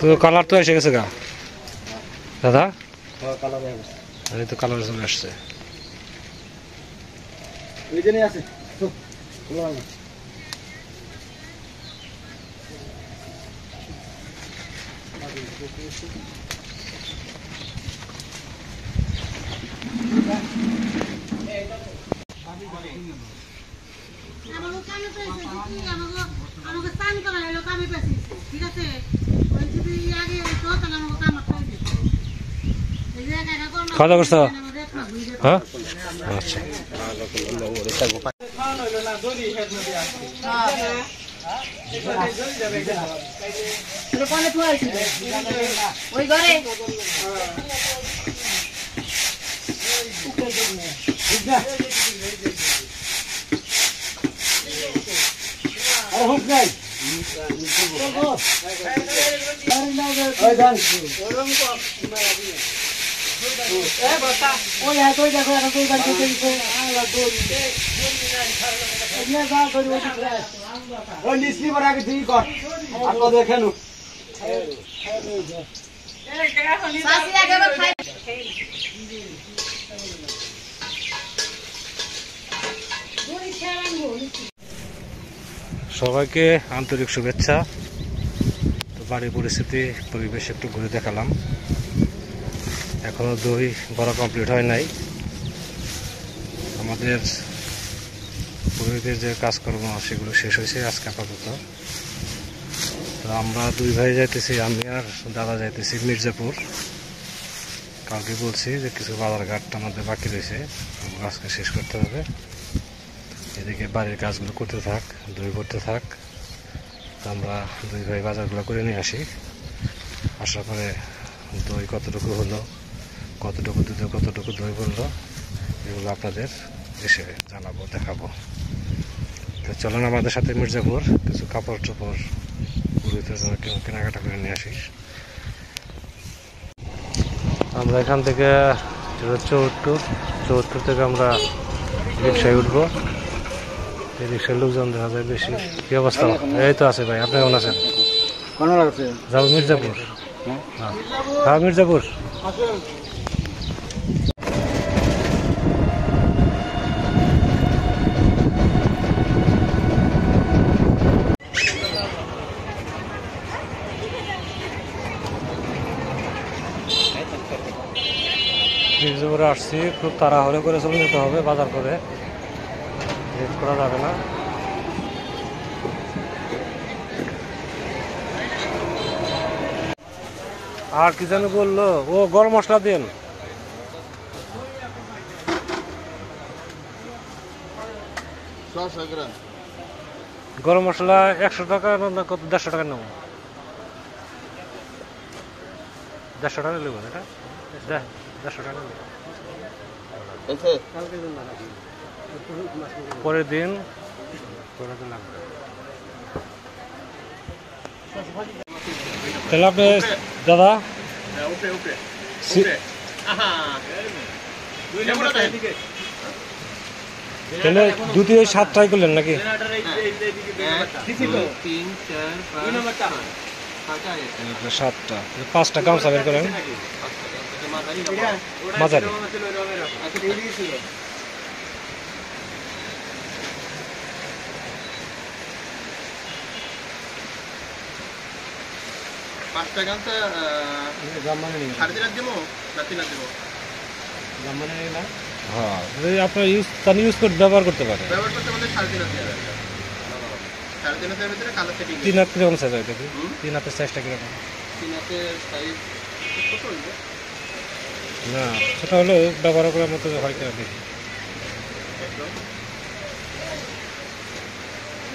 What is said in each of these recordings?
তো কালার তো এসে গেছে গা দাদা, এই তো কালার চলে আসছে। খাওয়া দাওয়া করছো? হ্যাঁ, আচ্ছা। সবাইকে আন্তরিক শুভেচ্ছা। তো বাড়ির পরিস্থিতি পরিবেশ একটু ঘুরে দেখালাম। এখনো দই বড় কমপ্লিট হয় নাই। আমাদের পুরোহিতের যে কাজকর্ম সেগুলো শেষ হয়েছে আজকে আপাতত। তো আমরা দুই ভাই যাইতেছি, আমি আর দাদা যাইতেছি মির্জাপুর। কালকে বলছি যে কিছু বাজারঘাট আমাদের বাকি রয়েছে, আজকে শেষ করতে হবে। এদিকে বাড়ির কাজগুলো করতে থাক, দই করতে থাক। তো আমরা দুই ভাই বাজারগুলো করে নিয়ে আসি। আসার পরে দই কতটুকু হলো, কতটুকু দুধে কতটুকু দই বললো, এগুলো আপনাদের এসে জানাবো, দেখাবো। তো চলেন আমাদের সাথে মির্জাপুর, কিছু কাপড় চোপড় পুরোহিতের জন্য কেনাকাটা করে নিয়ে আসি। আমরা এখান থেকে চৌহত্তর থেকে আমরা রিক্সায় উঠবো। এই রিক্সার লোকজন দেখা যায় বেশি। কি অবস্থা? এই তো আছে ভাই, আপনি কেমন আছেন? যাবো মির্জাপুর। হ্যাঁ, মির্জাপুর। মির্জাপুরে আসছি, খুব তাড়াহুড়ো করে চলে যেতে হবে, বাজার করে লেট করা যাবে না। আর কি যেন বললো, ও গরম মশলা দেন। গরম মশলা 100 টাকা না কত, 150 টাকা নেব। 150 টাকা নেব, এটা 150 টাকা নেব। পরের দিন করে দিলাম। তাহলে আপনি দাদা তাহলে দুটি ওই 7 ট্রাই করলেন নাকি? 7টা, 5টা গামছা বের করেন মাঝারি। হ্যাঁ, আপনার ইউজ করতে ব্যবহার করতে পারে। 3 হাত কিরকম সাইজ হয়? 3 হাতের সাইজটা কিরকম? না, সেটা হলো ব্যবহার করার মতো হয় কিনা দেখি।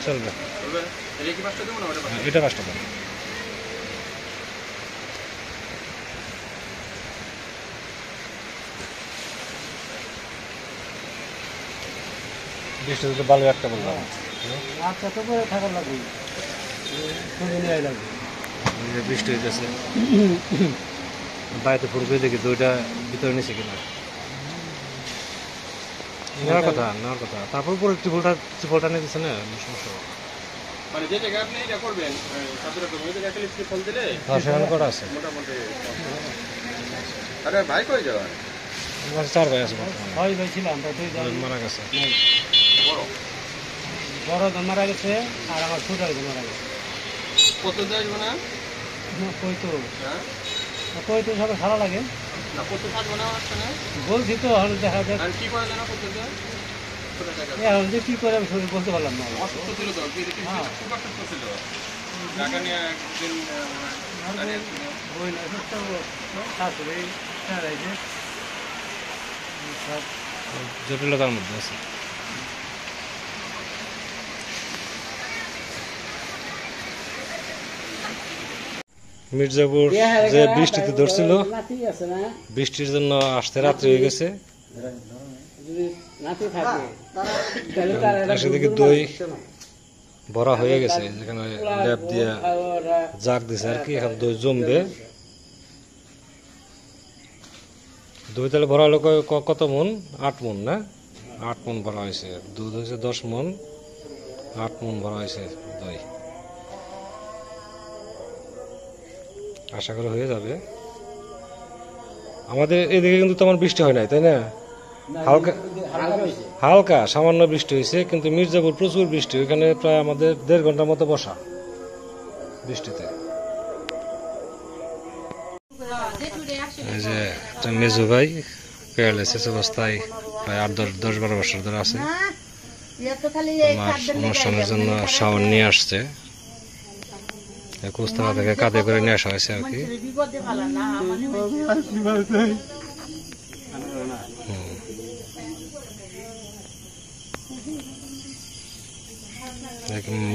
চলবে, এটা 5টা দেবো। বৃষ্টি ভালো একটা বললাম। আচ্ছা, তো থাকার লাগবে, বৃষ্টি হইতেছে বাড়িতে ফুরবে দেখি দইটা ভিতরে নিচে কিনা নেওয়ার কথা। তারপর পরে ত্রিপলটা নিয়ে দিচ্ছে না, সমস্যা। মানে যে জায়গায় আপনি এটা করবেন ওই জায়গায় একটা লিস্টে ফোন দিলে সেখানে কটা আছে মোটামুটি। আরে ভাই কই যাওয়া? 4 ভাই আছে হয় ভাই ছিলাম তো তুই মারা গেছে। বড় বড় মারা গেছে আর আমার ছোট মারা গেছে। কত যাইব না? কই তো হ্যাঁ কই তো সব ভালো লাগে না কত থাকবে না আসছে না? বলছি তো এখন দেখা যাক আর কি করে জানা কত যায়? এখন যে কি করে আমি শরীর বলতে পারলাম না। অসুস্থ ছিল তো কি দেখি খুব অসুস্থ ছিল। ঢাকা নিয়ে একদিন ওই না সুস্থ শাশুড়ি চালাইছে সব জটিলতার মধ্যে আছে। মির্জাপুর যে বৃষ্টিতে ধরছিল, বৃষ্টির জন্য আসতে রাত্রি হয়ে গেছে। সেদিকে দই ভরা হয়ে গেছে, যেখানে ল্যাপ দিয়ে জাগ দিছে আর কি। এখন দই জমবে। দই তাহলে ভরা হলো কত মন? 8 মন না? 8 মন ভরা হয়েছে। দুধ হয়েছে 10 মন, 8 মন ভরা হয়েছে দই। আশা করা হয়ে যাবে। আমাদের এদিকে কিন্তু তেমন বৃষ্টি হয় নাই, তাই না? হালকা হালকা সামান্য বৃষ্টি হয়েছে, কিন্তু মির্জাপুর প্রচুর বৃষ্টি। ওইখানে প্রায় আমাদের 1.5 ঘন্টার মতো বসা বৃষ্টিতে। এই যে মেজু ভাই প্যারালাইসিস অবস্থায় প্রায় 10-12 বছর ধরে আছে। আমার অনুষ্ঠানের জন্য শাওন নিয়ে আসছে, কুস্তারা থেকে কাঁধে করে নিয়ে আসা হয়েছে আর কি।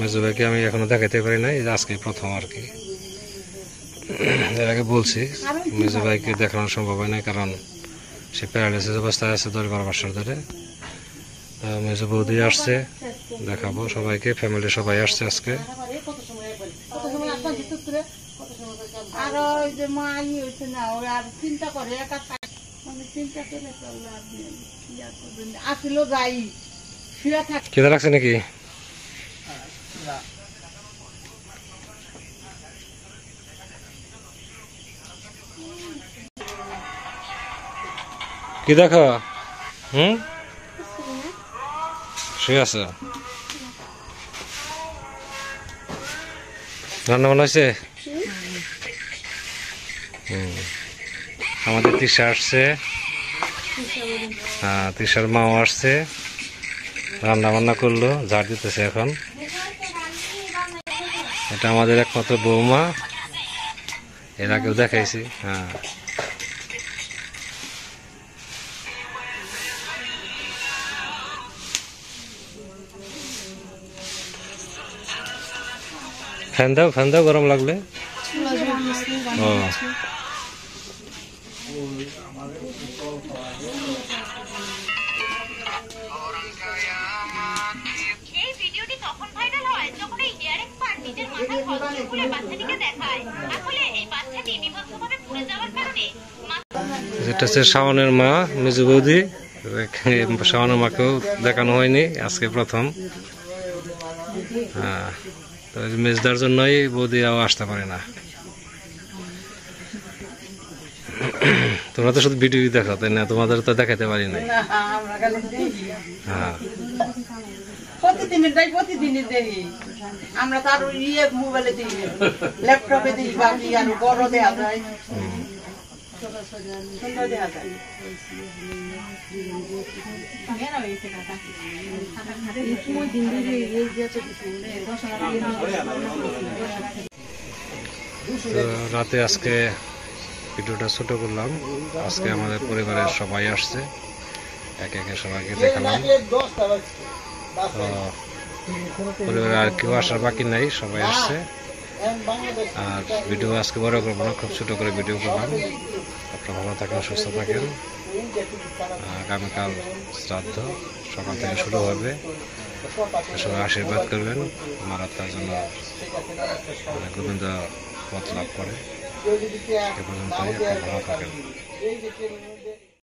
মেজু ভাইকে আমি এখনো দেখাতে পারি নাই, আজকে প্রথম আর কি। এর আগে বলছি মেজু ভাইকে দেখানো সম্ভব হয় না, কারণ সে প্যারালাইসিস অবস্থায় আছে 10-12 বছর ধরে। মেজু বৌদি আসছে, দেখাবো সবাইকে, ফ্যামিলি সবাই আসছে আজকে। আর ওই যে মা হয়েছে না, ওই আর চিন্তা করে একা চিন্তা করে আসলো যাই ফিরা থাকে। কেদা লাগছে নাকি? কি দেখো? শুয়ে আছে? রান্না বান্না হয়েছে? আমাদের তৃষা আসছে, হ্যাঁ তৃষার মাও আসছে, রান্না বান্না করলো, ঝাড় দিতেছে এখন। এটা আমাদের একমাত্র বৌমা, এর আগেও দেখাইছি। হ্যাঁ ফ্যান দাও গরম লাগলে। ও যেটা হচ্ছে শাওনের মা মেজু বৌদি। শাওনের মাকেও দেখানো হয়নি, আজকে প্রথম। হ্যাঁ, তো মেজদার জন্যই বৌদি আসতে পারে না। তোমরা তো শুধু ভিডিও দেখো, তাই না? তোমাদের তো দেখাতে পারি নাই। হ্যাঁ প্রতিদিনের দেখি আমরা, তার মোবাইলে দেখি, ল্যাপটপে দেখি, বাকি আর বড় দেওয়া যায়, সুন্দর দেওয়া যায়। রাতে আজকে ভিডিওটা ছোট করলাম। আজকে আমাদের পরিবারের সবাই আসছে, একে একে সবাইকে দেখালাম। পরিবারে আর কেউ আসার বাকি নাই, সবাই আসছে। আর ভিডিও আজকে বড় করবো না, খুব ছোট করে ভিডিও করলাম। আপনারা ভালো থাকেন, সুস্থ থাকেন। আগামীকাল শ্রাদ্ধ সকাল থেকে শুরু হবে, সবাই আশীর্বাদ করবেন, আমার আত্মার জন্য গোবিন্দ পথ লাভ করে। এ পর্যন্ত ভালো থাকেন।